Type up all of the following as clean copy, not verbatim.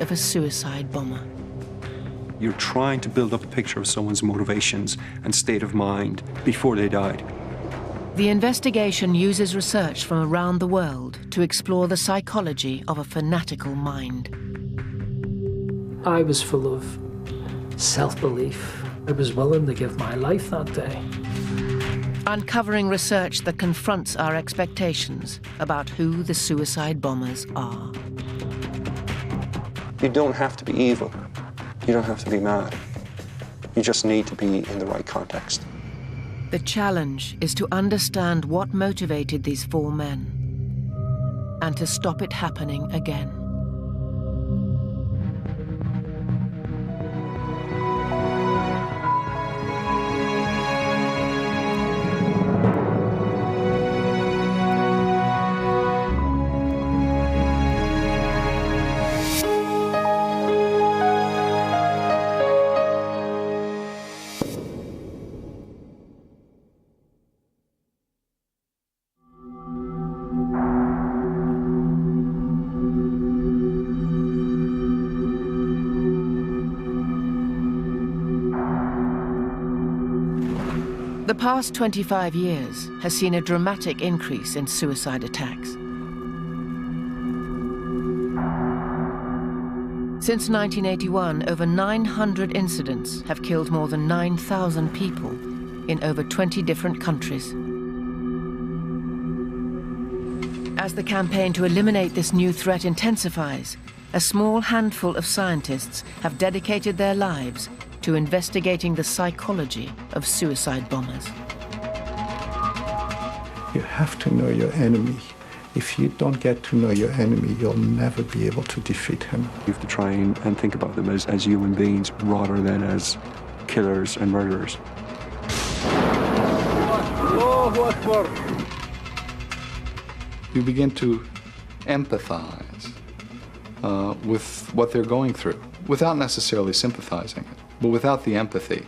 of a suicide bomber. You're trying to build up a picture of someone's motivations and state of mind before they died. The investigation uses research from around the world to explore the psychology of a fanatical mind. I was full of self-belief. I was willing to give my life that day. Uncovering research that confronts our expectations about who the suicide bombers are. You don't have to be evil. You don't have to be mad. You just need to be in the right context. The challenge is to understand what motivated these four men and to stop it happening again. The past 25 years has seen a dramatic increase in suicide attacks. Since 1981, over 900 incidents have killed more than 9,000 people in over 20 different countries. As the campaign to eliminate this new threat intensifies, a small handful of scientists have dedicated their lives to investigating the psychology of suicide bombers. You have to know your enemy. If you don't get to know your enemy, you'll never be able to defeat him. You have to try and think about them as human beings rather than as killers and murderers. You begin to empathize with what they're going through, without necessarily sympathizing it. But without the empathy,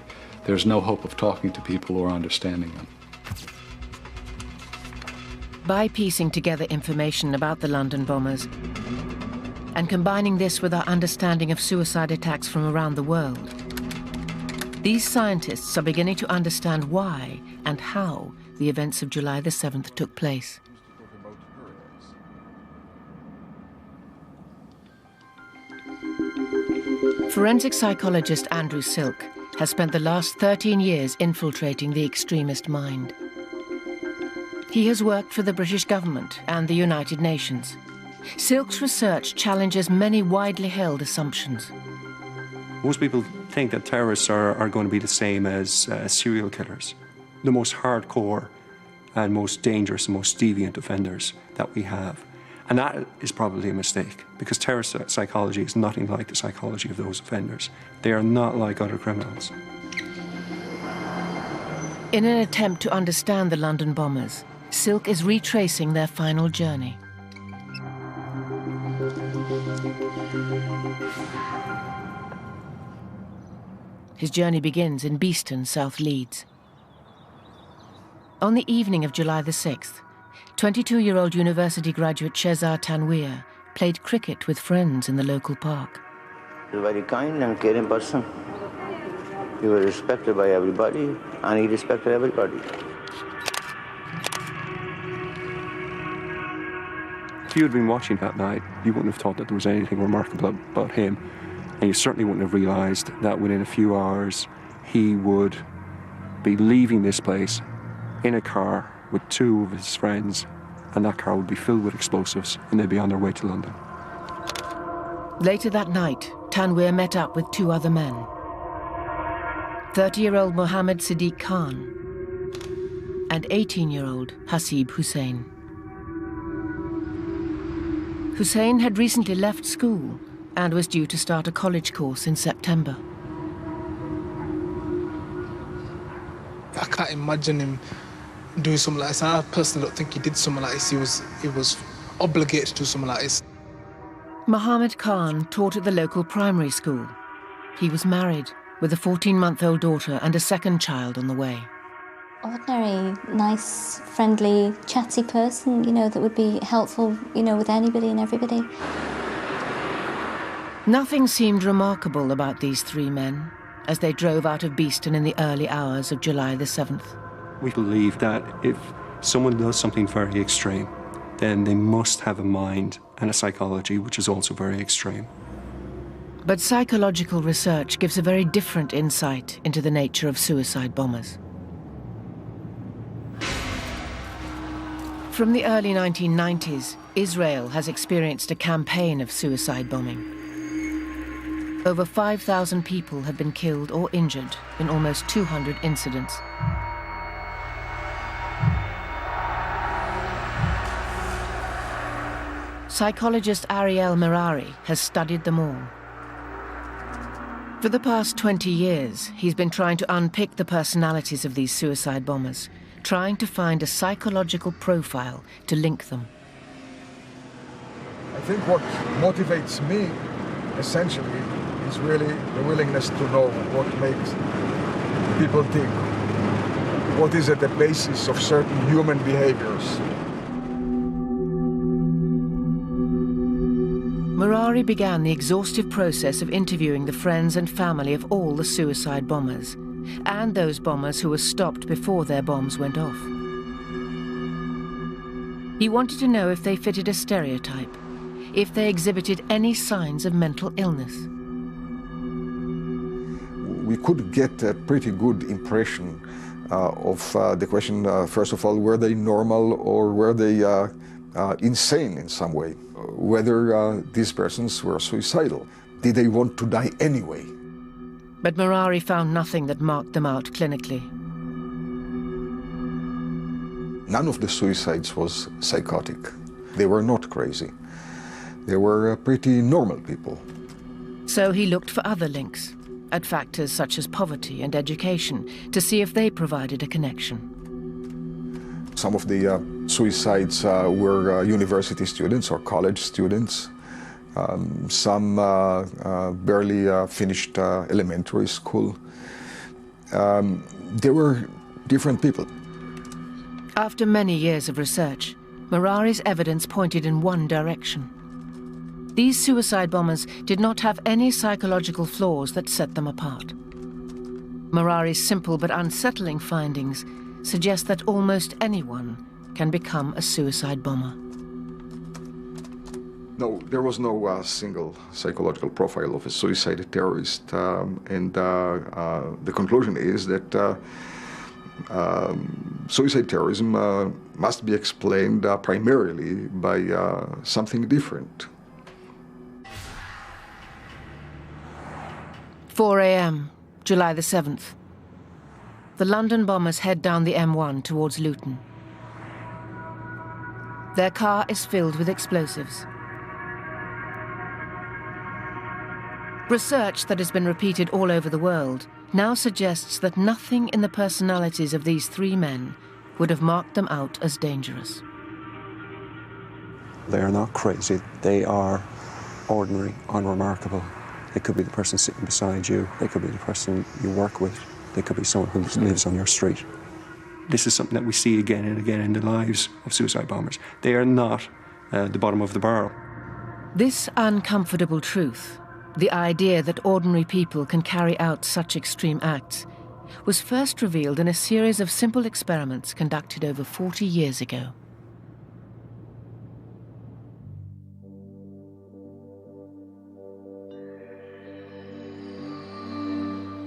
there's no hope of talking to people or understanding them. By piecing together information about the London bombers and combining this with our understanding of suicide attacks from around the world, these scientists are beginning to understand why and how the events of July the 7th took place. Forensic psychologist Andrew Silk has spent the last 13 years infiltrating the extremist mind. He has worked for the British government and the United Nations. Silk's research challenges many widely held assumptions. Most people think that terrorists are going to be the same as serial killers, the most hardcore and most dangerous and most deviant offenders that we have. And that is probably a mistake, because terrorist psychology is nothing like the psychology of those offenders. They are not like other criminals. In an attempt to understand the London bombers, Silk is retracing their final journey. His journey begins in Beeston, South Leeds. On the evening of July the 6th, 22-year-old university graduate Shezar Tanweer played cricket with friends in the local park. He was a very kind and caring person. He was respected by everybody, and he respected everybody. If you had been watching that night, you wouldn't have thought that there was anything remarkable about him, and you certainly wouldn't have realised that within a few hours he would be leaving this place in a car with two of his friends, and that car would be filled with explosives, and they'd be on their way to London. Later that night, Tanweer met up with two other men. 30-year-old Mohammed Siddiq Khan and 18-year-old Hasib Hussain. Hussain had recently left school and was due to start a college course in September. I can't imagine him doing something like this. I personally don't think he did something like this. He was obligated to do something like this. Mohammed Khan taught at the local primary school. He was married with a 14-month-old daughter and a second child on the way. Ordinary, nice, friendly, chatty person, you know, that would be helpful, you know, with anybody and everybody. Nothing seemed remarkable about these three men as they drove out of Beeston in the early hours of July the 7th. We believe that if someone does something very extreme, then they must have a mind and a psychology which is also very extreme. But psychological research gives a very different insight into the nature of suicide bombers. From the early 1990s, Israel has experienced a campaign of suicide bombing. Over 5,000 people have been killed or injured in almost 200 incidents. Psychologist Ariel Merari has studied them all. For the past 20 years, he's been trying to unpick the personalities of these suicide bombers, trying to find a psychological profile to link them. I think what motivates me, essentially, is really the willingness to know what makes people tick. What is at the basis of certain human behaviors. Merari began the exhaustive process of interviewing the friends and family of all the suicide bombers, and those bombers who were stopped before their bombs went off. He wanted to know if they fitted a stereotype, if they exhibited any signs of mental illness. We could get a pretty good impression of the question, first of all, were they normal or were they insane in some way? Whether these persons were suicidal. Did they want to die anyway? But Merari found nothing that marked them out clinically. None of the suicides was psychotic. They were not crazy. They were pretty normal people. So he looked for other links, at factors such as poverty and education, to see if they provided a connection. Some of the suicides were university students or college students. Some barely finished elementary school. They were different people. After many years of research, Merari's evidence pointed in one direction. These suicide bombers did not have any psychological flaws that set them apart. Merari's simple but unsettling findings suggest that almost anyone can become a suicide bomber. No, there was no single psychological profile of a suicide terrorist, and the conclusion is that suicide terrorism must be explained primarily by something different. 4 a.m., July the 7th. The London bombers head down the M1 towards Luton. Their car is filled with explosives. Research that has been repeated all over the world now suggests that nothing in the personalities of these three men would have marked them out as dangerous. They are not crazy. They are ordinary, unremarkable. They could be the person sitting beside you. They could be the person you work with. They could be someone who lives on your street. This is something that we see again and again in the lives of suicide bombers. They are not the bottom of the barrel. This uncomfortable truth, the idea that ordinary people can carry out such extreme acts, was first revealed in a series of simple experiments conducted over 40 years ago.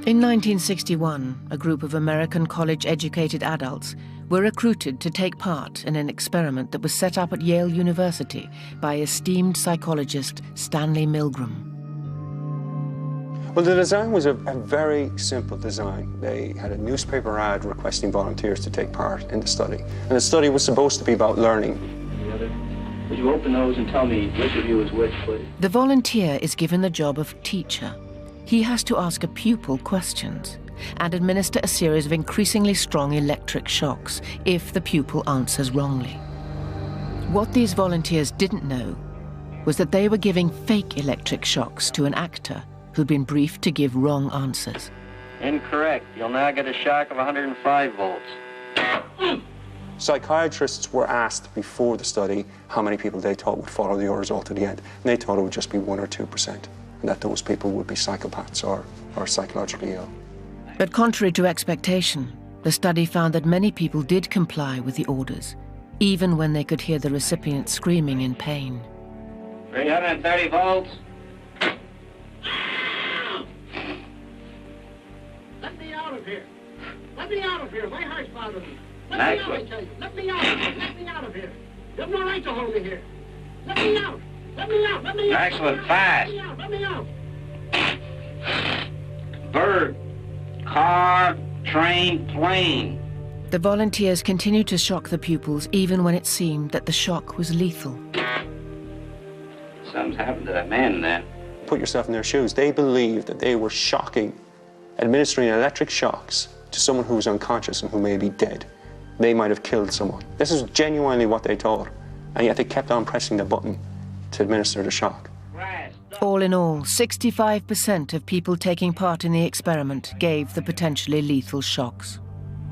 In 1961, a group of American college-educated adults were recruited to take part in an experiment that was set up at Yale University by esteemed psychologist Stanley Milgram. Well, the design was a very simple design. They had a newspaper ad requesting volunteers to take part in the study. And the study was supposed to be about learning. Would you open those and tell me which of you is which, please? The volunteer is given the job of teacher. He has to ask a pupil questions and administer a series of increasingly strong electric shocks if the pupil answers wrongly. What these volunteers didn't know was that they were giving fake electric shocks to an actor who'd been briefed to give wrong answers. Incorrect. You'll now get a shock of 105 volts. Psychiatrists were asked before the study how many people they thought would follow the orders all to the end, and they thought it would just be 1 or 2%. that those people would be psychopaths or psychologically ill. But contrary to expectation, the study found that many people did comply with the orders, even when they could hear the recipient screaming in pain. 330 volts. Let me out of here. Let me out of here. My heart's bothering me. Let Maxwell. me out, I tell you. Let me out. Let me out of here. You have no right to hold me here. Let me out. Let me out. Let me out. Maxwell, fast. Let me out. Let me out. Bird. Car. Train. Plane. The volunteers continued to shock the pupils even when it seemed that the shock was lethal. Something's happened to that man in there. Put yourself in their shoes. They believed that they were administering electric shocks to someone who was unconscious and who may be dead. They might have killed someone. This is genuinely what they thought, and yet they kept on pressing the button to administer the shock. All in all, 65% of people taking part in the experiment gave the potentially lethal shocks.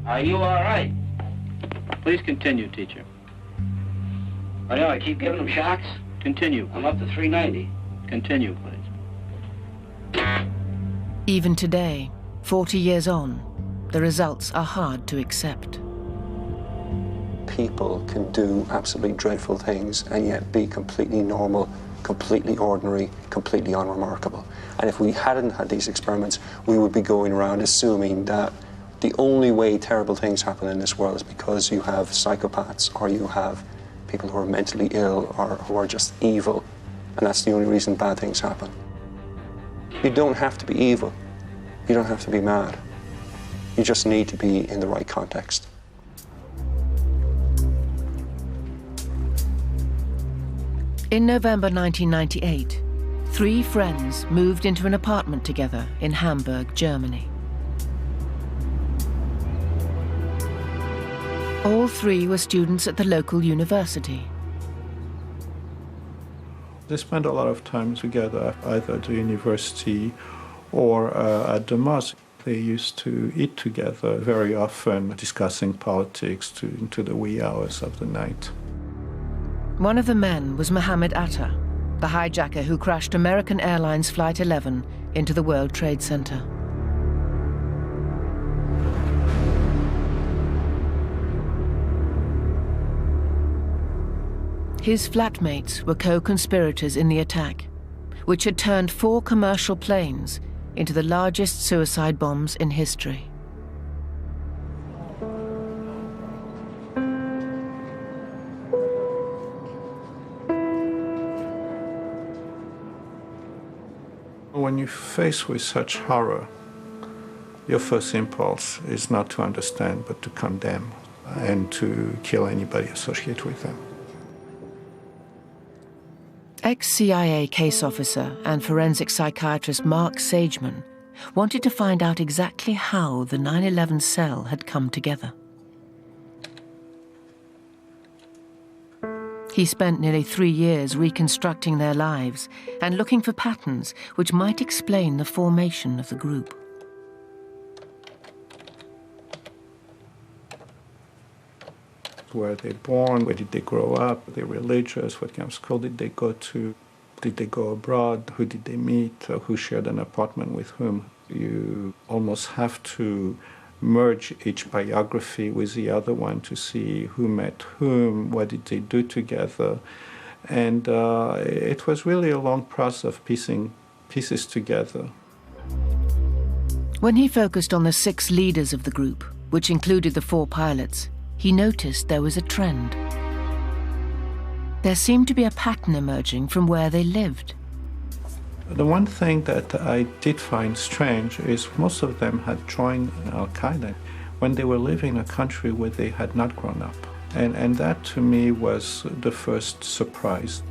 Are you all right? Please continue, teacher. Oh, yeah, I keep giving them shocks? Continue. I'm up to 390. Continue, please. Even today, 40 years on, the results are hard to accept. People can do absolutely dreadful things and yet be completely normal, completely ordinary, completely unremarkable. And if we hadn't had these experiments, we would be going around assuming that the only way terrible things happen in this world is because you have psychopaths or you have people who are mentally ill or who are just evil, and that's the only reason bad things happen. You don't have to be evil. You don't have to be mad. You just need to be in the right context. In November 1998, 3 friends moved into an apartment together in Hamburg, Germany. All 3 were students at the local university. They spent a lot of time together, either at the university or at the mosque. They used to eat together very often, discussing politics into the wee hours of the night. One of the men was Mohammed Atta, the hijacker who crashed American Airlines Flight 11 into the World Trade Center. His flatmates were co-conspirators in the attack, which had turned 4 commercial planes into the largest suicide bombs in history. When you're faced with such horror, your first impulse is not to understand, but to condemn and to kill anybody associated with them. Ex-CIA case officer and forensic psychiatrist Mark Sageman wanted to find out exactly how the 9/11 cell had come together. He spent nearly 3 years reconstructing their lives and looking for patterns which might explain the formation of the group. Where they born, where did they grow up, were they religious, what kind of school did they go to, did they go abroad, who did they meet, who shared an apartment with whom. You almost have to merge each biography with the other one to see who met whom, what did they do together. And it was really a long process of piecing pieces together. When he focused on the 6 leaders of the group, which included the 4 pilots, he noticed there was a trend. There seemed to be a pattern emerging from where they lived. The one thing that I did find strange is most of them had joined Al-Qaeda when they were living in a country where they had not grown up. And that to me was the first surprise.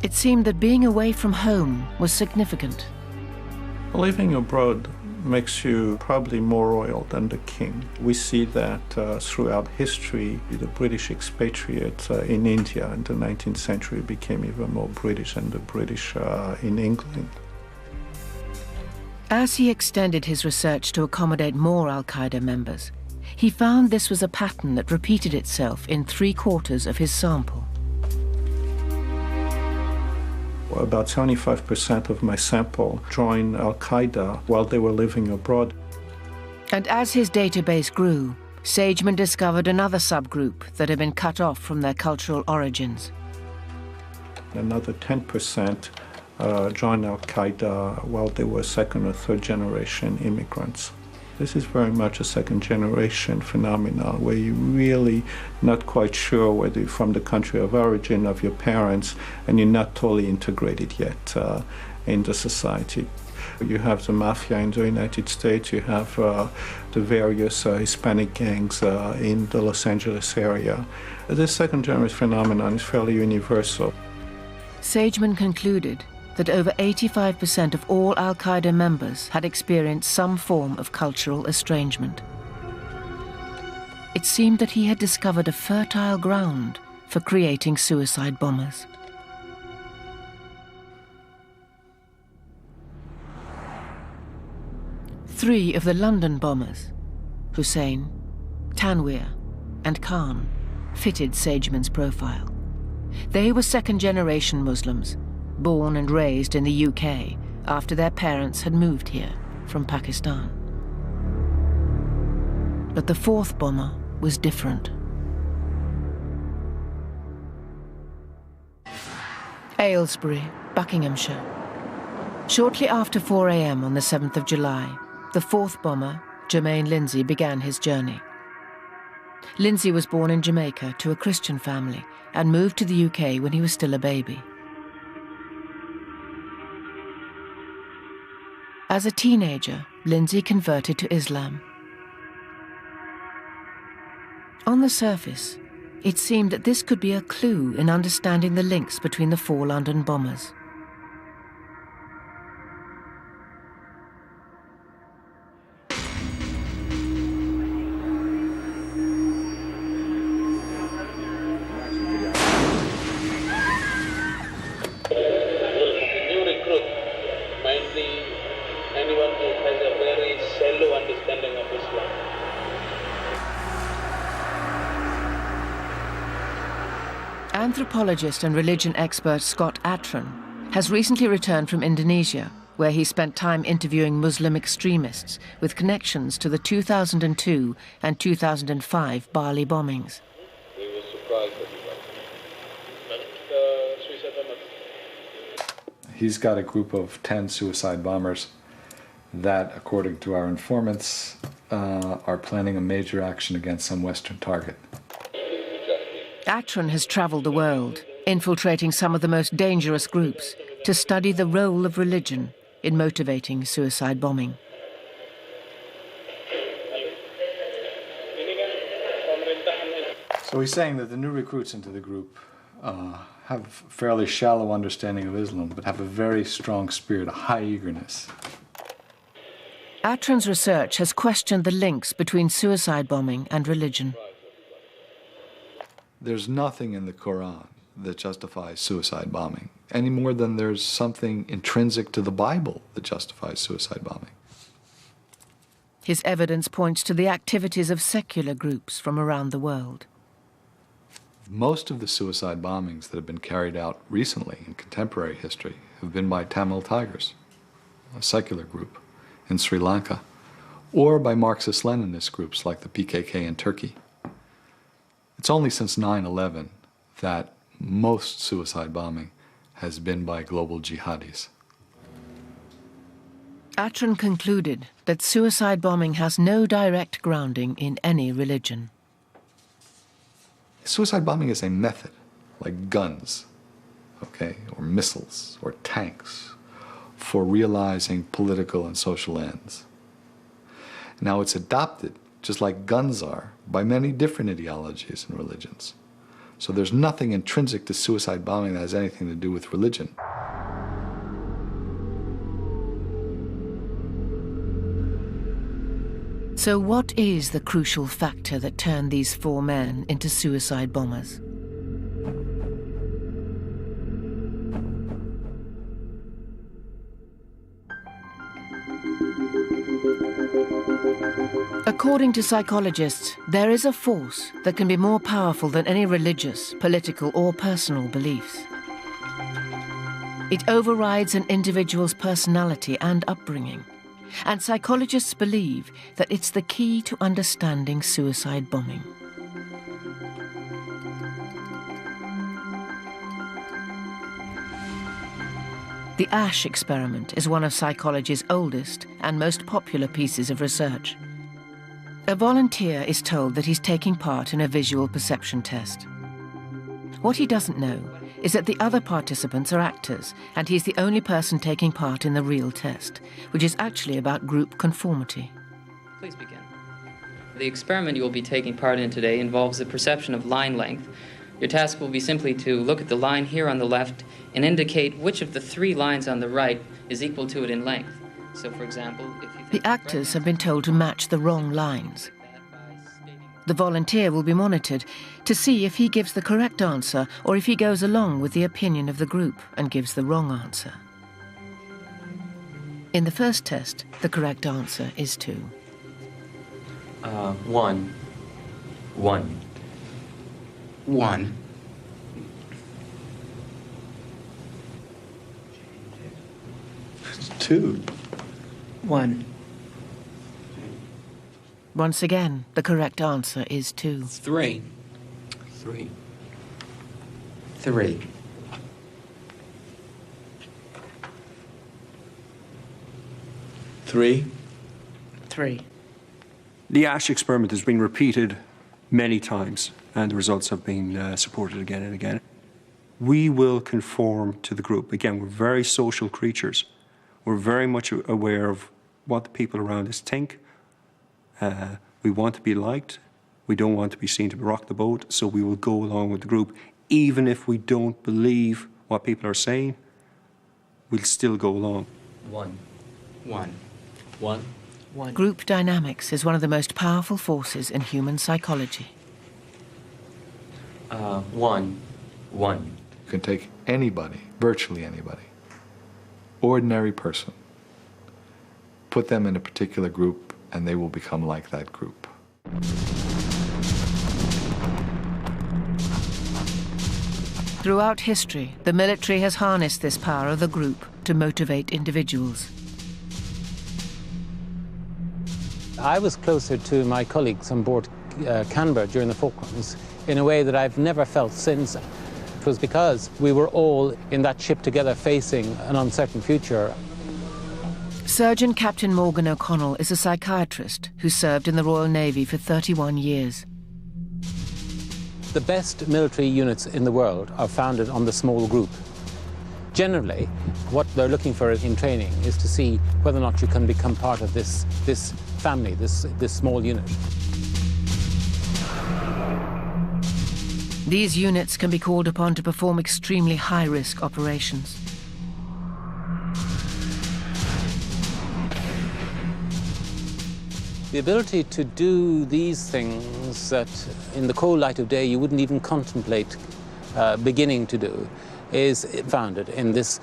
It seemed that being away from home was significant. Living abroad makes you probably more royal than the king. We see that throughout history. The British expatriates in India in the 19th century became even more British than the British in England. As he extended his research to accommodate more Al-Qaeda members, he found this was a pattern that repeated itself in 3/4 of his sample. About 75% of my sample joined Al-Qaeda while they were living abroad. And as his database grew, Sageman discovered another subgroup that had been cut off from their cultural origins. Another 10% joined Al-Qaeda while they were second or third generation immigrants. This is very much a second generation phenomenon where you're really not quite sure whether you're from the country of origin of your parents and you're not totally integrated yet in the society. You have the mafia in the United States, you have the various Hispanic gangs in the Los Angeles area. This second generation phenomenon is fairly universal. Sageman concluded that over 85% of all Al-Qaeda members had experienced some form of cultural estrangement. It seemed that he had discovered a fertile ground for creating suicide bombers. Three of the London bombers, Hussein, Tanweer, and Khan, fitted Sageman's profile. They were second-generation Muslims, born and raised in the UK after their parents had moved here from Pakistan. But the fourth bomber was different. Aylesbury, Buckinghamshire. Shortly after 4 a.m. on the 7th of July, the fourth bomber, Jermaine Lindsay, began his journey. Lindsay was born in Jamaica to a Christian family and moved to the UK when he was still a baby. As a teenager, Lindsay converted to Islam. On the surface, it seemed that this could be a clue in understanding the links between the four London bombers. Anthropologist and religion expert Scott Atran has recently returned from Indonesia, where he spent time interviewing Muslim extremists with connections to the 2002 and 2005 Bali bombings. He's got a group of 10 suicide bombers that, according to our informants, are planning a major action against some Western target. Atran has travelled the world, infiltrating some of the most dangerous groups to study the role of religion in motivating suicide bombing. So he's saying that the new recruits into the group have a fairly shallow understanding of Islam, but have a very strong spirit, a high eagerness. Atran's research has questioned the links between suicide bombing and religion. There's nothing in the Quran that justifies suicide bombing, any more than there's something intrinsic to the Bible that justifies suicide bombing. His evidence points to the activities of secular groups from around the world. Most of the suicide bombings that have been carried out recently in contemporary history have been by Tamil Tigers, a secular group in Sri Lanka, or by Marxist-Leninist groups like the PKK in Turkey. It's only since 9/11 that most suicide bombing has been by global jihadis. Atran concluded that suicide bombing has no direct grounding in any religion. Suicide bombing is a method, like guns, okay, or missiles, or tanks, for realizing political and social ends. Now it's adopted, just like guns are, by many different ideologies and religions. So there's nothing intrinsic to suicide bombing that has anything to do with religion. So what is the crucial factor that turned these four men into suicide bombers? According to psychologists, there is a force that can be more powerful than any religious, political, or personal beliefs. It overrides an individual's personality and upbringing, and psychologists believe that it's the key to understanding suicide bombing. The Asch experiment is one of psychology's oldest and most popular pieces of research. A volunteer is told that he's taking part in a visual perception test. What he doesn't know is that the other participants are actors, and he's the only person taking part in the real test, which is actually about group conformity. Please begin. The experiment you will be taking part in today involves the perception of line length. Your task will be simply to look at the line here on the left and indicate which of the 3 lines on the right is equal to it in length. So, for example, if you The actors have been told to match the wrong lines. The volunteer will be monitored to see if he gives the correct answer or if he goes along with the opinion of the group and gives the wrong answer. In the first test, the correct answer is 2. 1. 1. 1. 2. 1. Once again, the correct answer is 2. 3. 3. 3. 3. 3. The Asch experiment has been repeated many times, and the results have been supported again and again. We will conform to the group. Again, we're very social creatures. We're very much aware of what the people around us think. We want to be liked. We don't want to be seen to rock the boat, so we will go along with the group. Even if we don't believe what people are saying, we'll still go along. 1. 1. 1. 1. Group dynamics is one of the most powerful forces in human psychology. 1. 1. You can take anybody, virtually anybody, ordinary person, put them in a particular group, and they will become like that group. Throughout history, the military has harnessed this power of the group to motivate individuals. I was closer to my colleagues on board Canberra during the Falklands in a way that I've never felt since. It was because we were all in that ship together facing an uncertain future. Surgeon Captain Morgan O'Connell is a psychiatrist who served in the Royal Navy for 31 years. The best military units in the world are founded on the small group. Generally, what they're looking for in training is to see whether or not you can become part of this family, this small unit. These units can be called upon to perform extremely high-risk operations. The ability to do these things that in the cold light of day you wouldn't even contemplate beginning to do is founded in this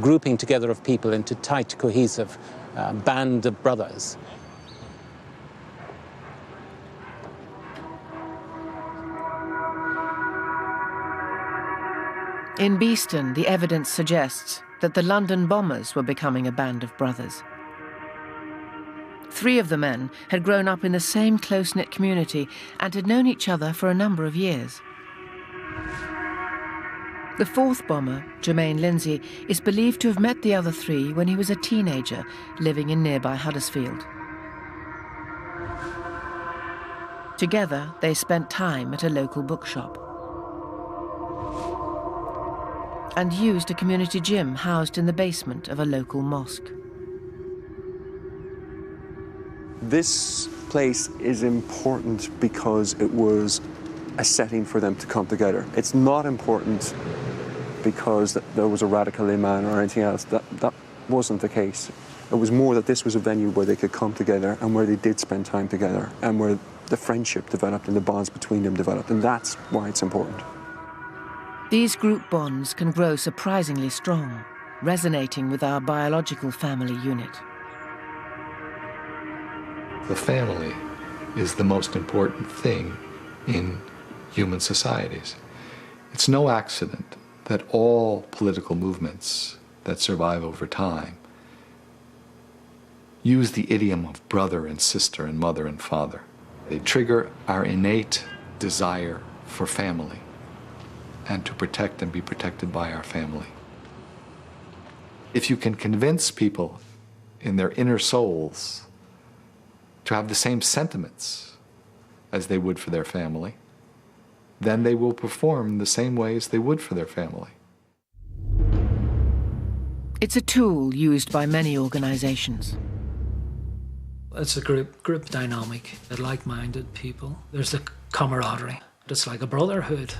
grouping together of people into tight, cohesive band of brothers. In Beeston, the evidence suggests that the London bombers were becoming a band of brothers. 3 of the men had grown up in the same close-knit community and had known each other for a number of years. The 4th bomber, Jermaine Lindsay, is believed to have met the other 3 when he was a teenager living in nearby Huddersfield. Together, they spent time at a local bookshop and used a community gym housed in the basement of a local mosque. This place is important because it was a setting for them to come together. It's not important because there was a radical imam or anything else. That wasn't the case. It was more that this was a venue where they could come together and where they did spend time together and where the friendship developed and the bonds between them developed, and that's why it's important. These group bonds can grow surprisingly strong, resonating with our biological family unit. The family is the most important thing in human societies. It's no accident that all political movements that survive over time use the idiom of brother and sister and mother and father. They trigger our innate desire for family and to protect and be protected by our family. If you can convince people in their inner souls to have the same sentiments as they would for their family, then they will perform the same way as they would for their family. It's a tool used by many organizations. It's a group dynamic, like-minded people. There's the camaraderie. It's like a brotherhood.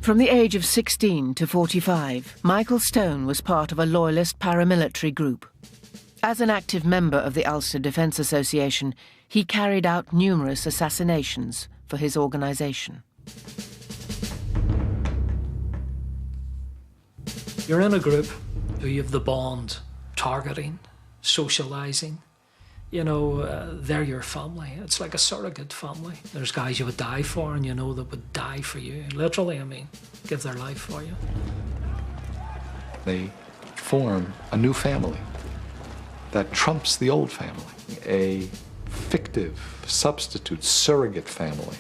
From the age of 16 to 45, Michael Stone was part of a loyalist paramilitary group. As an active member of the Ulster Defence Association, he carried out numerous assassinations for his organisation. You're in a group who you have the bond, targeting, socialising. You know, they're your family. It's like a surrogate family. There's guys you would die for and you know that would die for you. Literally, I mean, give their life for you. They form a new family that trumps the old family, a fictive, substitute, surrogate family.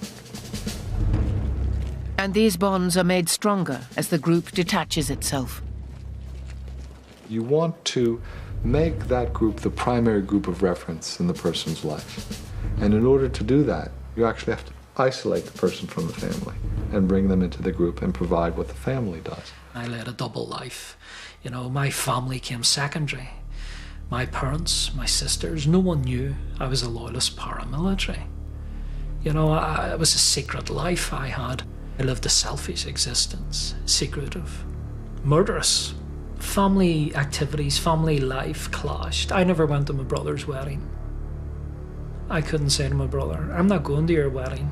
And these bonds are made stronger as the group detaches itself. You want to make that group the primary group of reference in the person's life. And in order to do that, you actually have to isolate the person from the family and bring them into the group and provide what the family does. I led a double life. You know, my family came secondary. My parents, my sisters, no one knew I was a loyalist paramilitary. You know, it was a secret life I had. I lived a selfish existence, secretive, murderous. Family activities, family life clashed. I never went to my brother's wedding. I couldn't say to my brother, I'm not going to your wedding.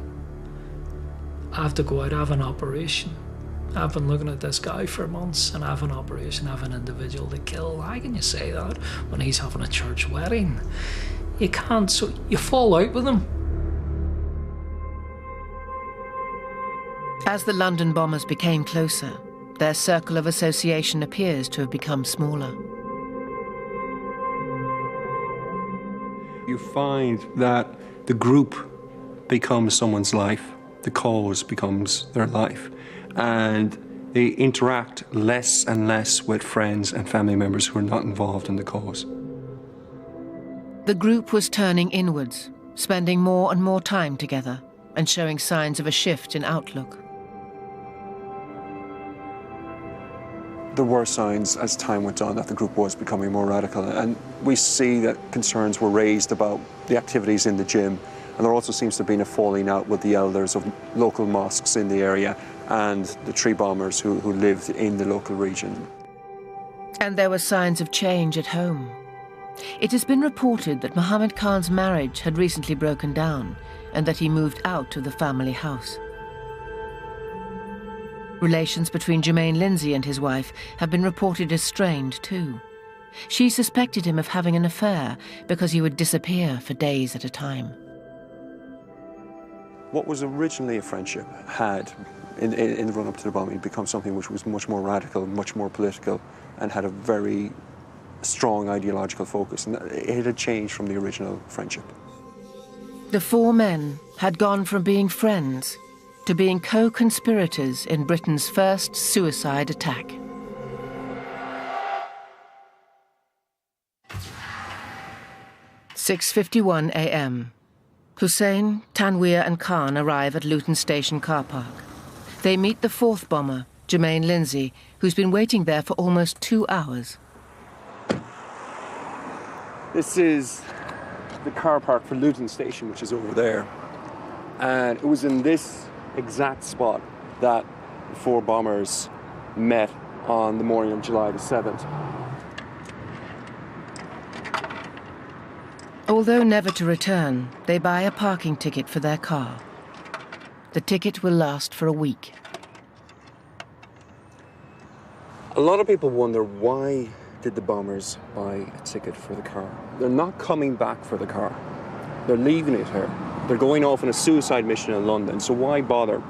I have to go out, I have an operation. I've been looking at this guy for months and I have an operation, I have an individual to kill. How can you say that when he's having a church wedding? You can't, so you fall out with him. As the London bombers became closer, their circle of association appears to have become smaller. You find that the group becomes someone's life, the cause becomes their life, and they interact less and less with friends and family members who are not involved in the cause. The group was turning inwards, spending more and more time together, and showing signs of a shift in outlook. There were signs as time went on that the group was becoming more radical, and we see that concerns were raised about the activities in the gym, and there also seems to have been a falling out with the elders of local mosques in the area and the tree bombers who lived in the local region. And there were signs of change at home. It has been reported that Mohammed Khan's marriage had recently broken down and that he moved out of the family house. Relations between Jermaine Lindsay and his wife have been reported as strained too. She suspected him of having an affair because he would disappear for days at a time. What was originally a friendship had, in the run-up to the bombing, become something which was much more radical, much more political, and had a very strong ideological focus. And it had changed from the original friendship. The four men had gone from being friends to being co-conspirators in Britain's first suicide attack. "6:51 a.m. Hussein, Tanweer and Khan arrive at Luton Station car park. They meet the fourth bomber, Jermaine Lindsay, who's been waiting there for almost 2 hours. This is the car park for Luton Station, which is over there. And it was in this exact spot that the four bombers met on the morning of July the 7th. Although never to return, they buy a parking ticket for their car. The ticket will last for a week. A lot of people wonder, why did the bombers buy a ticket for the car? They're not coming back for the car. They're leaving it here. They're going off on a suicide mission in London, so why bother?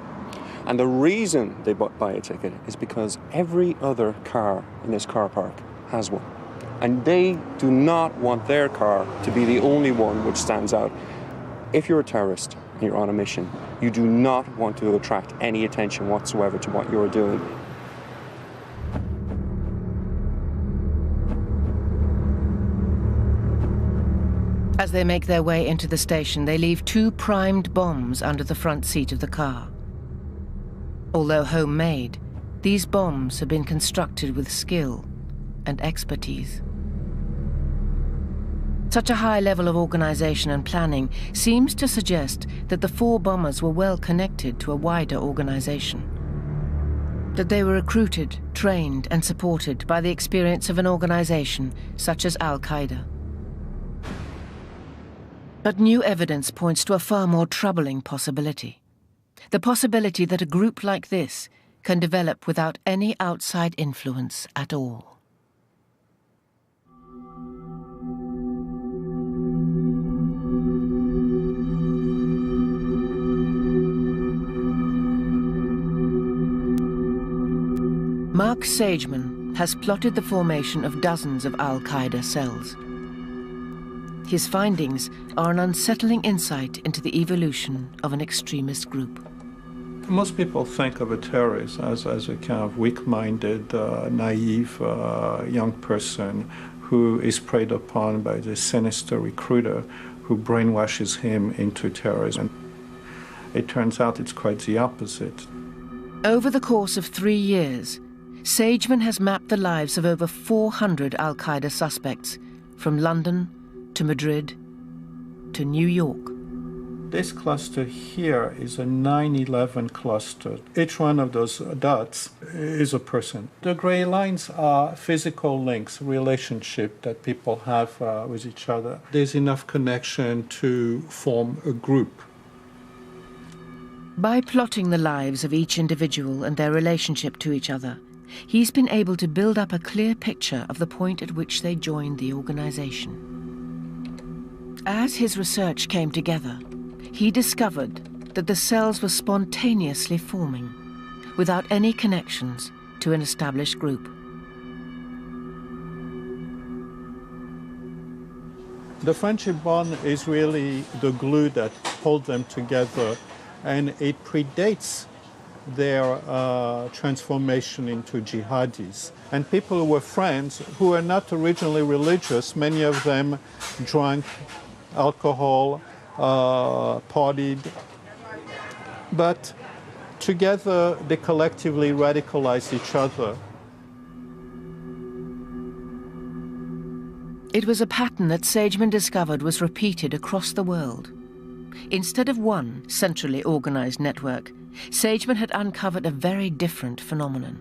And the reason they buy a ticket is because every other car in this car park has one. And they do not want their car to be the only one which stands out. If you're a terrorist and you're on a mission, you do not want to attract any attention whatsoever to what you're doing. As they make their way into the station, they leave 2 primed bombs under the front seat of the car. Although homemade, these bombs have been constructed with skill and expertise. Such a high level of organization and planning seems to suggest that the 4 bombers were well connected to a wider organization. That they were recruited, trained, and supported by the experience of an organization such as Al-Qaeda. But new evidence points to a far more troubling possibility. The possibility that a group like this can develop without any outside influence at all. Mark Sageman has plotted the formation of dozens of Al-Qaeda cells. His findings are an unsettling insight into the evolution of an extremist group. Most people think of a terrorist as a kind of weak-minded, naive young person who is preyed upon by the sinister recruiter who brainwashes him into terrorism. It turns out it's quite the opposite. Over the course of 3 years, Sageman has mapped the lives of over 400 Al-Qaeda suspects, from London to Madrid to New York. This cluster here is a 9/11 cluster. Each one of those dots is a person. The gray lines are physical links, relationship that people have with each other. There's enough connection to form a group. By plotting the lives of each individual and their relationship to each other, he's been able to build up a clear picture of the point at which they joined the organization. As his research came together, he discovered that the cells were spontaneously forming, without any connections to an established group. The friendship bond is really the glue that holds them together, and it predates their transformation into jihadis. And people who were friends, who were not originally religious, many of them drank alcohol, partied, but together they collectively radicalized each other. It was a pattern that Sageman discovered was repeated across the world. Instead of one centrally organized network, Sageman had uncovered a very different phenomenon.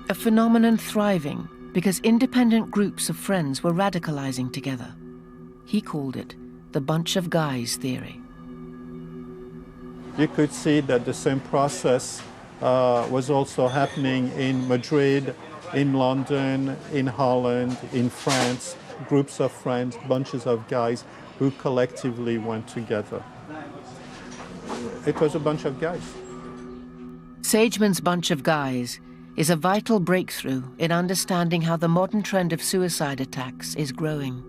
A phenomenon thriving because independent groups of friends were radicalizing together. He called it the bunch of guys theory. You could see that the same process was also happening in Madrid, in London, in Holland, in France, groups of friends, bunches of guys who collectively went together. It was a bunch of guys. Sageman's bunch of guys is a vital breakthrough in understanding how the modern trend of suicide attacks is growing.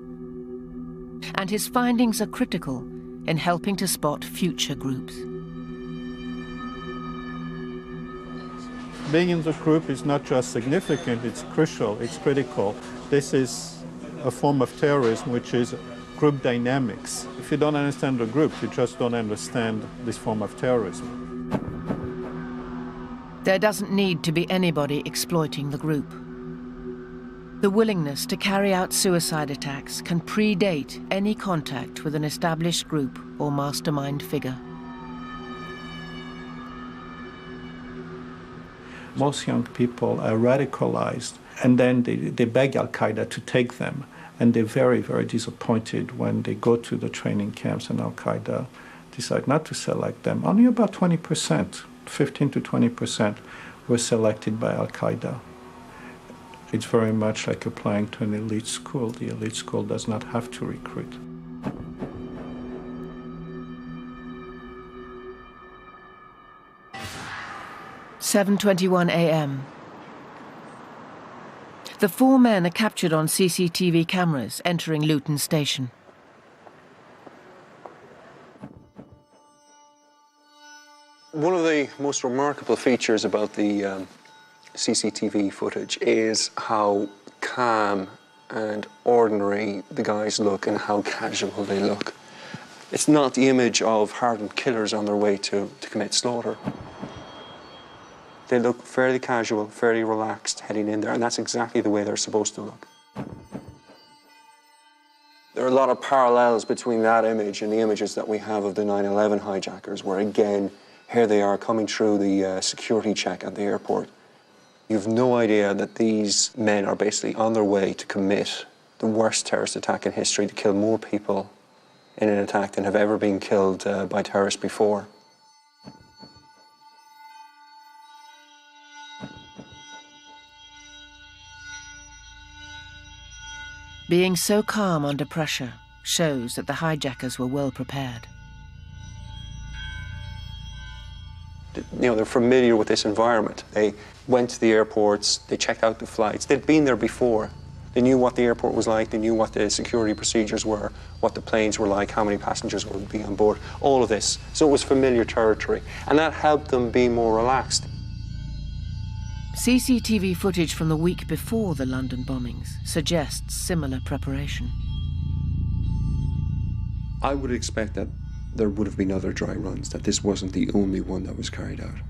And his findings are critical in helping to spot future groups. Being in the group is not just significant, it's crucial, it's critical. This is a form of terrorism which is group dynamics. If you don't understand the group, you just don't understand this form of terrorism. There doesn't need to be anybody exploiting the group. The willingness to carry out suicide attacks can predate any contact with an established group or mastermind figure. Most young people are radicalized, and then they beg Al-Qaeda to take them. And they're very, very disappointed when they go to the training camps and Al-Qaeda decide not to select them. Only about 20%, 15 to 20% were selected by Al-Qaeda. It's very much like applying to an elite school. The elite school does not have to recruit. 7:21 a.m. The 4 men are captured on CCTV cameras entering Luton Station. One of the most remarkable features about the CCTV footage is how calm and ordinary the guys look and how casual they look. It's not the image of hardened killers on their way to commit slaughter. They look fairly casual, fairly relaxed heading in there, and that's exactly the way they're supposed to look. There are a lot of parallels between that image and the images that we have of the 9/11 hijackers, where again, here they are coming through the security check at the airport. You've no idea that these men are basically on their way to commit the worst terrorist attack in history, to kill more people in an attack than have ever been killed by terrorists before. Being so calm under pressure shows that the hijackers were well prepared. You know, they're familiar with this environment. They went to the airports, they checked out the flights. They'd been there before. They knew what the airport was like, they knew what the security procedures were, what the planes were like, how many passengers would be on board, all of this. So it was familiar territory, and that helped them be more relaxed. CCTV footage from the week before the London bombings suggests similar preparation. I would expect that there would have been other dry runs, that this wasn't the only one that was carried out.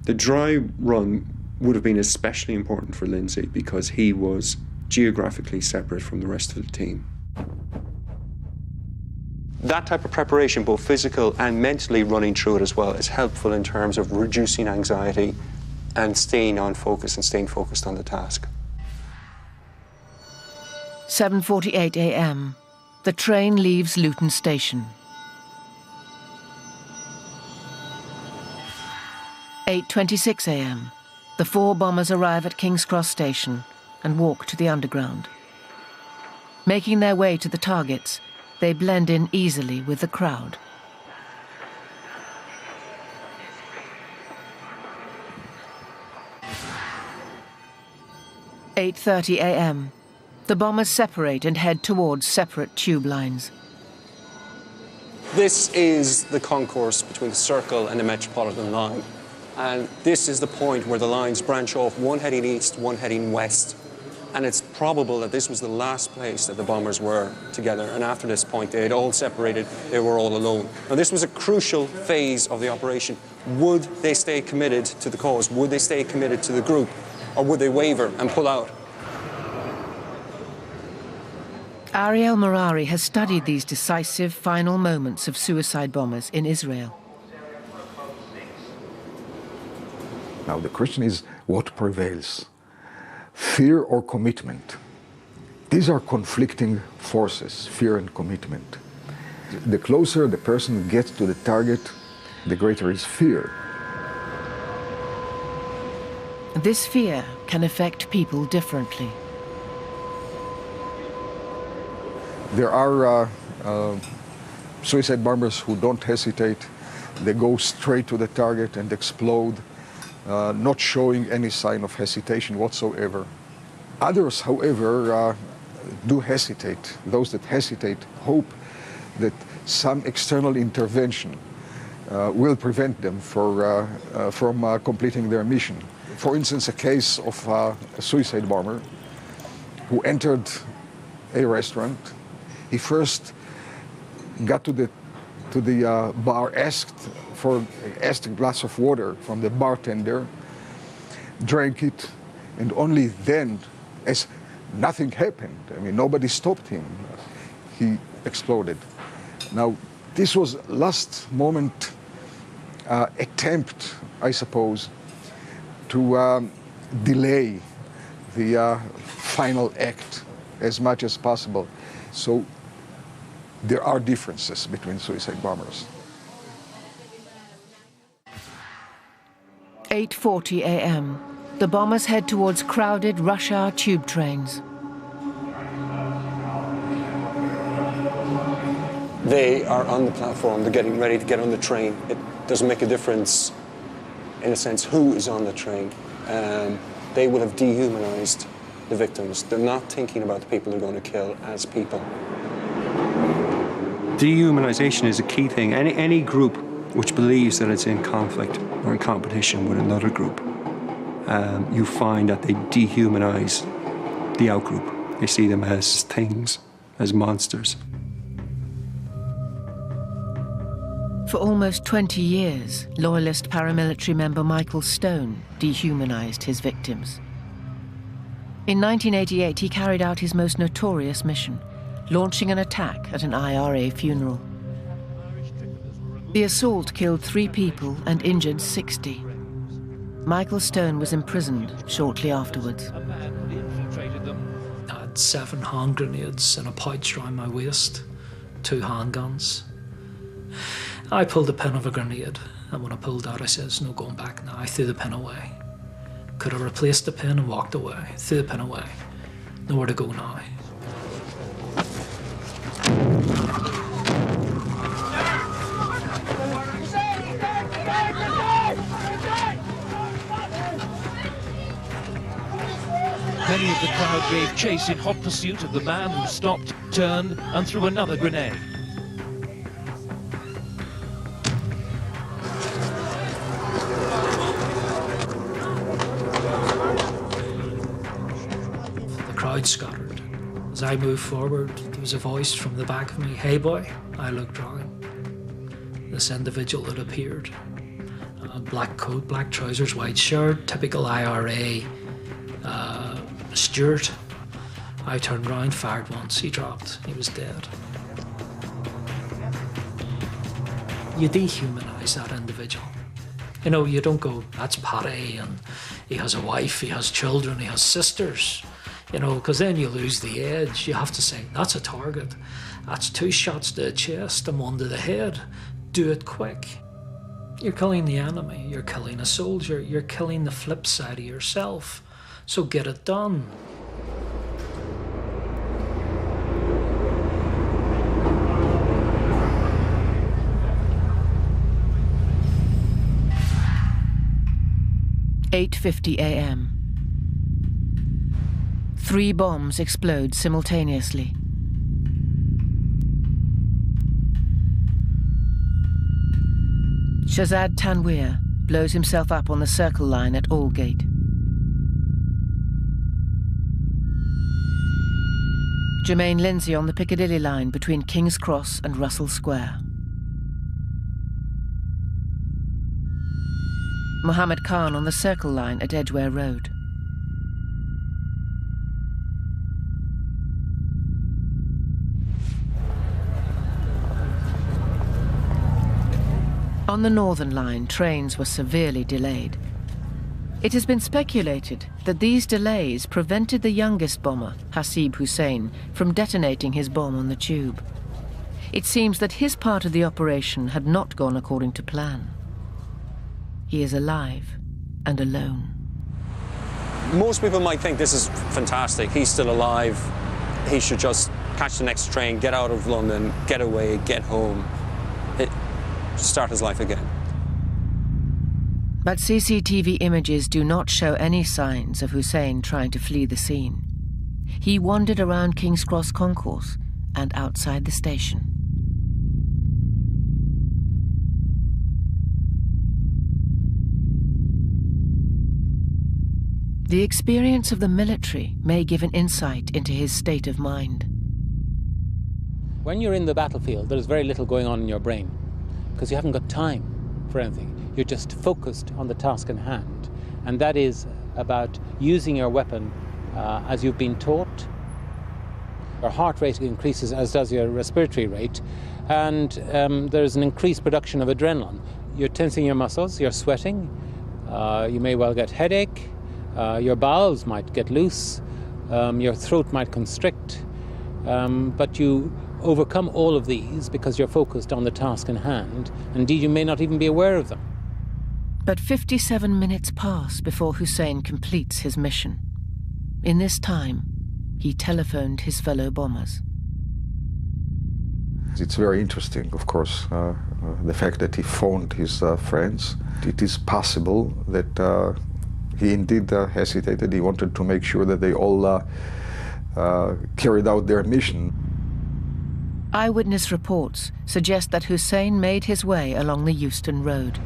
The dry run would have been especially important for Lindsay because he was geographically separate from the rest of the team. That type of preparation, both physical and mentally running through it as well, is helpful in terms of reducing anxiety and staying on focus and staying focused on the task. 7:48 a.m. The train leaves Luton Station. 8:26 a.m. The 4 bombers arrive at King's Cross Station and walk to the underground. Making their way to the targets, they blend in easily with the crowd. 8:30 a.m. The bombers separate and head towards separate tube lines. This is the concourse between the Circle and the Metropolitan line. And this is the point where the lines branch off, one heading east, one heading west. And it's probable that this was the last place that the bombers were together. And after this point, they had all separated, they were all alone. Now, this was a crucial phase of the operation. Would they stay committed to the cause? Would they stay committed to the group? Or would they waver and pull out? Ariel Marari has studied these decisive final moments of suicide bombers in Israel. Now the question is, what prevails? Fear or commitment? These are conflicting forces, fear and commitment. The closer the person gets to the target, the greater his fear. This fear can affect people differently. There are suicide bombers who don't hesitate. They go straight to the target and explode, not showing any sign of hesitation whatsoever. Others, however, do hesitate. Those that hesitate hope that some external intervention will prevent them from completing their mission. For instance, a case of a suicide bomber who entered a restaurant. He first got to the bar, asked a glass of water from the bartender, drank it, and only then, as nothing happened, I mean, nobody stopped him, he exploded. Now, this was last moment attempt, I suppose, to delay the final act as much as possible. So there are differences between suicide bombers. 8:40 a.m. The bombers head towards crowded rush hour tube trains. They are on the platform, they're getting ready to get on the train. It doesn't make a difference in a sense, who is on the train. They will have dehumanized the victims. They're not thinking about the people they're going to kill as people. Dehumanization is a key thing. Any group which believes that it's in conflict or in competition with another group, you find that they dehumanize the outgroup. They see them as things, as monsters. For almost 20 years, Loyalist paramilitary member Michael Stone dehumanized his victims. In 1988, he carried out his most notorious mission, launching an attack at an IRA funeral. The assault killed 3 people and injured 60. Michael Stone was imprisoned shortly afterwards. I had 7 hand grenades in a pouch around my waist, 2 handguns. I pulled the pin of a grenade, and when I pulled out, I says, "No going back now." I threw the pin away. Could have replaced the pin and walked away. Threw the pin away. Nowhere to go now. Many of the crowd gave chase in hot pursuit of the man who stopped, turned, and threw another grenade. Scattered. As I moved forward, there was a voice from the back of me, "Hey boy." I looked round. This individual had appeared. Black coat, black trousers, white shirt, typical IRA steward. I turned round, fired once, he dropped, he was dead. You dehumanize that individual. You know, you don't go, "That's Paddy, and he has a wife, he has children, he has sisters." You know, because then you lose the edge. You have to say, "That's a target. That's 2 shots to the chest and 1 to the head. Do it quick." You're killing the enemy. You're killing a soldier. You're killing the flip side of yourself. So get it done. "8:50 a.m. 3 bombs explode simultaneously. Shazad Tanweer blows himself up on the Circle Line at Aldgate. Jermaine Lindsay on the Piccadilly Line between King's Cross and Russell Square. Mohammed Khan on the Circle Line at Edgware Road. On the Northern Line, trains were severely delayed. It has been speculated that these delays prevented the youngest bomber, Hasib Hussein, from detonating his bomb on the tube. It seems that his part of the operation had not gone according to plan. He is alive and alone. Most people might think this is fantastic. He's still alive. He should just catch the next train, get out of London, get away, get home. Start his life again. But CCTV images do not show any signs of Hussein trying to flee the scene. He wandered around King's Cross Concourse and outside the station. The experience of the military may give an insight into his state of mind. When you're in the battlefield, there's very little going on in your brain, because you haven't got time for anything. You're just focused on the task in hand. And that is about using your weapon as you've been taught. Your heart rate increases, as does your respiratory rate. And there's an increased production of adrenaline. You're tensing your muscles, you're sweating. You may well get headache. Your bowels might get loose. Your throat might constrict. But you overcome all of these because you're focused on the task in hand. Indeed, you may not even be aware of them. But 57 minutes pass before Hussein completes his mission. In this time, he telephoned his fellow bombers. It's very interesting, of course. the fact that he phoned his friends. It is possible that he indeed hesitated. He wanted to make sure that they all carried out their mission. Eyewitness reports suggest that Hussein made his way along the Euston Road.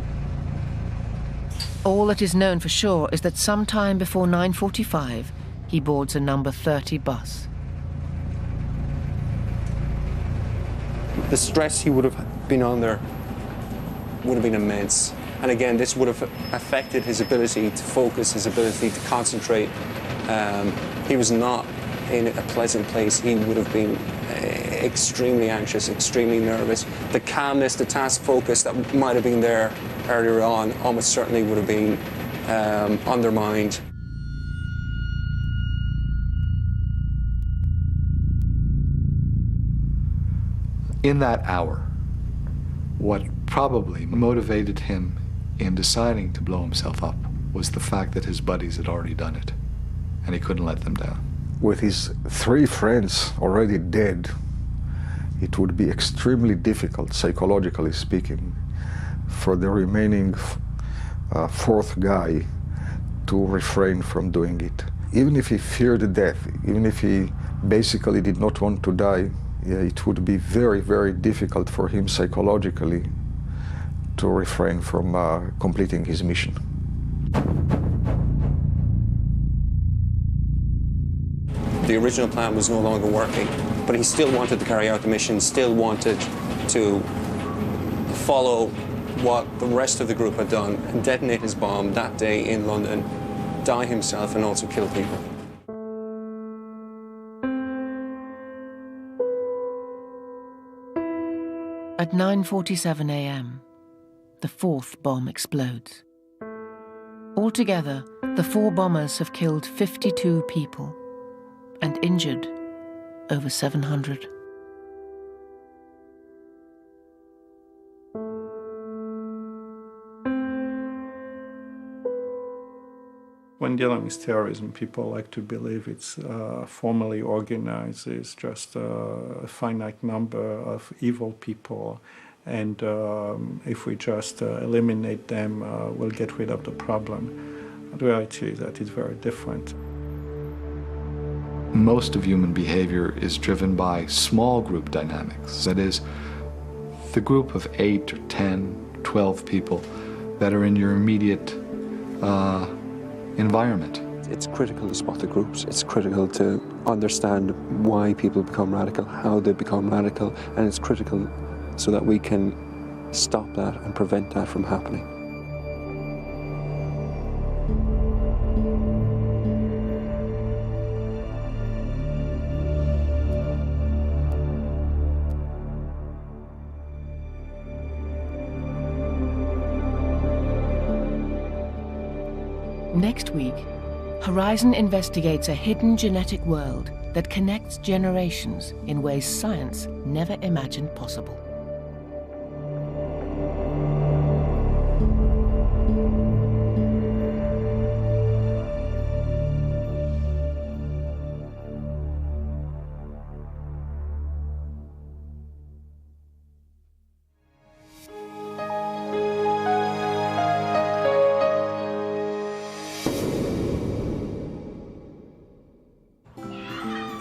All that is known for sure is that sometime before 9:45, he boards a number 30 bus. The stress he would have been under would have been immense. And again, this would have affected his ability to focus, his ability to concentrate. He was not in a pleasant place. He would have been extremely anxious, extremely nervous. The calmness, the task focus that might have been there earlier on almost certainly would have been undermined. In that hour, what probably motivated him in deciding to blow himself up was the fact that his buddies had already done it, and he couldn't let them down. With his 3 friends already dead, it would be extremely difficult, psychologically speaking, for the remaining 4th guy to refrain from doing it. Even if he feared death, even if he basically did not want to die, it would be very, very difficult for him psychologically to refrain from completing his mission. The original plan was no longer working, but he still wanted to carry out the mission, still wanted to follow what the rest of the group had done and detonate his bomb that day in London, die himself and also kill people. At 9:47 a.m., the 4th bomb explodes. Altogether, the 4 bombers have killed 52 people and injured over 700. When dealing with terrorism, people like to believe it's formally organized. It's just a finite number of evil people, and if we just eliminate them, we'll get rid of the problem. The reality is that it's very different. Most of human behavior is driven by small group dynamics. That is, the group of 8 or 10, 12 people that are in your immediate environment. It's critical to spot the groups. It's critical to understand why people become radical, how they become radical, and it's critical so that we can stop that and prevent that from happening. Next week, Horizon investigates a hidden genetic world that connects generations in ways science never imagined possible.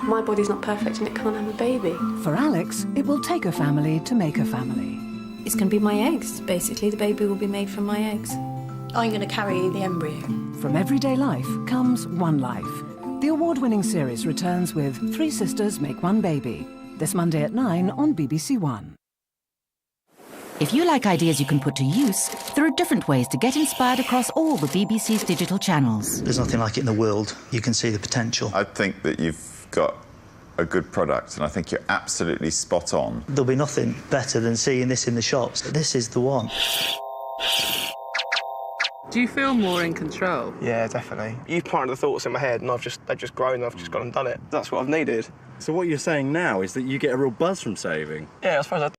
My body's not perfect and it can't have a baby. For Alex, it will take a family to make a family. It's going to be my eggs, basically. The baby will be made from my eggs. I'm going to carry the embryo. From everyday life comes one life. The award-winning series returns with 3 Sisters Make One Baby, this Monday at 9 on BBC One. If you like ideas you can put to use, there are different ways to get inspired across all the BBC's digital channels. There's nothing like it in the world. You can see the potential. I think that you've got a good product, and I think you're absolutely spot on. There'll be nothing better than seeing this in the shops. This is the one. Do you feel more in control? Yeah, definitely. You've planted the thoughts in my head, and they've just grown, I've just gone and done it. That's what I've needed. So what you're saying now is that you get a real buzz from saving? Yeah, I suppose I